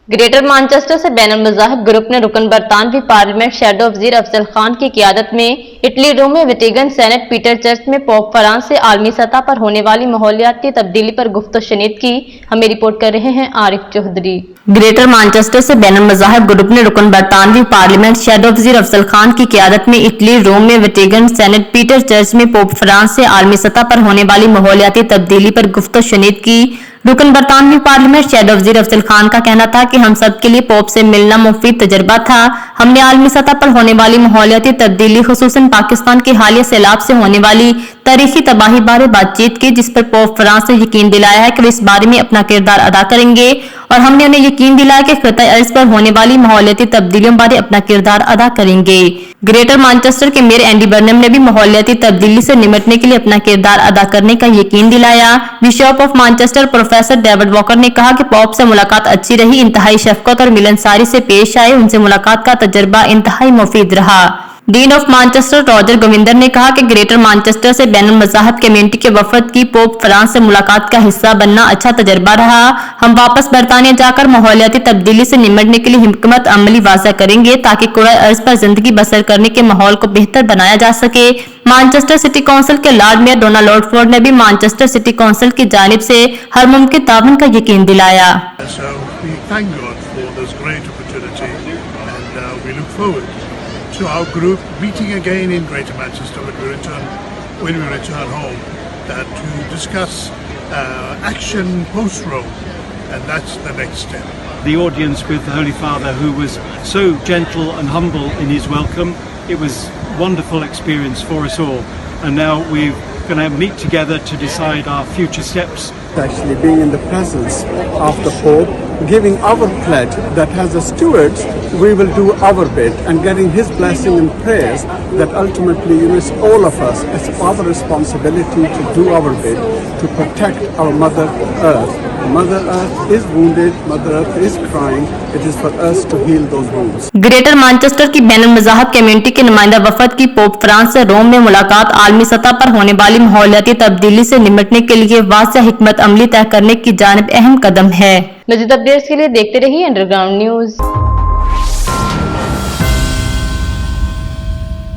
Greater Manchester से बैनुल मज़ाहिब group ने रुकन बरतानवी पार्लियामेंट शैडो वज़ीर अफजल खान की क़ियादत में इटली रोम में वेटिकन सेनेट पीटर चर्च में पोप फ्रांस से आलमी सतह पर होने वाली माहौलियाती तब्दीली पर गुफ्तगू की। हमें रिपोर्ट कर रहे हैं आरिफ चौधरी। ग्रेटर मैनचेस्टर से बैनुल मज़ाहिब ग्रुप ने रुकन बरतानवी पार्लियामेंट शैडो वज़ीर अफजल खान की क़ियादत में इटली रोम में वेटिकन सेनेट पीटर चर्च में पोप फ्रांस से आलमी सतह पर होने वाली माहौलियाती तब्दीली पर गुफ्तगू की। रुकन बरतानवी पार्लियामेंट शैडो वज़ीर अफजल खान का कहना था कि हम सब के लिए पोप से मिलना मुफीद तजर्बा था। हमने आलमी सतह पर होने वाली माहौलियाती तब्दीली खुसूसन पाकिस्तान के हालिया सैलाब से होने वाली तारीखी तबाही बारे बातचीत की, जिस पर पोप फ्रांस ने यकीन दिलाया है कि वे इस बारे में अपना किरदार अदा करेंगे और हमने उन्हें यकीन दिलाया कि खिता अर्ज पर होने वाली माहौलियाती तब्दीलियों बारे अपना किरदार अदा करेंगे। ग्रेटर मैनचेस्टर के मेयर एंडी बर्नम ने भी माहौलियाती तब्दीली से निपटने के लिए अपना किरदार अदा करने का यकीन दिलाया। Bishop of Manchester professor David walker ने कहा कि पोप से मुलाकात अच्छी रही, इंतहाई शफकत और मिलनसारी से पेश आए, उनसे मुलाकात का तजर्बा इंतहाई मुफीद रहा। Dean of Manchester Roger Govindar ने कहा कि ग्रेटर मैनचेस्टर से बैनुल मज़ाहिब कम्युनिटी के वफद की पोप फ्रांस से मुलाकात का हिस्सा बनना अच्छा तजर्बा रहा। हम वापस बरतानिया जाकर माहौलियाती तब्दीली से निपटने के लिए हिकमत अमली वाज़ा करेंगे ताकि कुराए अर्ज पर जिंदगी बसर करने के माहौल को बेहतर बनाया जा सके। मैनचेस्टर सिटी काउंसिल के लॉर्ड मेयर डोनाल्ड लॉर्डफोर्ड ने भी मैनचेस्टर सिटी काउंसिल की जानिब से हर मुमकिन ताउन का यकीन दिलाया। To our group meeting again in Greater Manchester when we return home to discuss action post-Rome, and that's the next step. The audience with the Holy Father, who was so gentle and humble in his welcome, it was a wonderful experience for us all, and now we're going to meet together to decide our future steps. Actually being in the presence of the Pope, giving our pledge that as a stewards we will do our bit and getting his blessing and prayers that ultimately it's all of us, it's our responsibility to do our bit to protect our Mother Earth. Mother Earth is wounded, Mother Earth is crying, it is for us to heal those wounds. Greater Manchester की बैनुल मज़ाहिब community के नुमाइंदा वफद की pope France से रोम में मुलाकात आलमी सतह पर होने वाली माहौलियाती तब्दीली से निपटने के लिए वाज़ेह हिकमत अमली तय करने की जानिब अहम कदम है। मज़ीद अपडेट्स के लिए देखते रहिए अंडरग्राउंड न्यूज।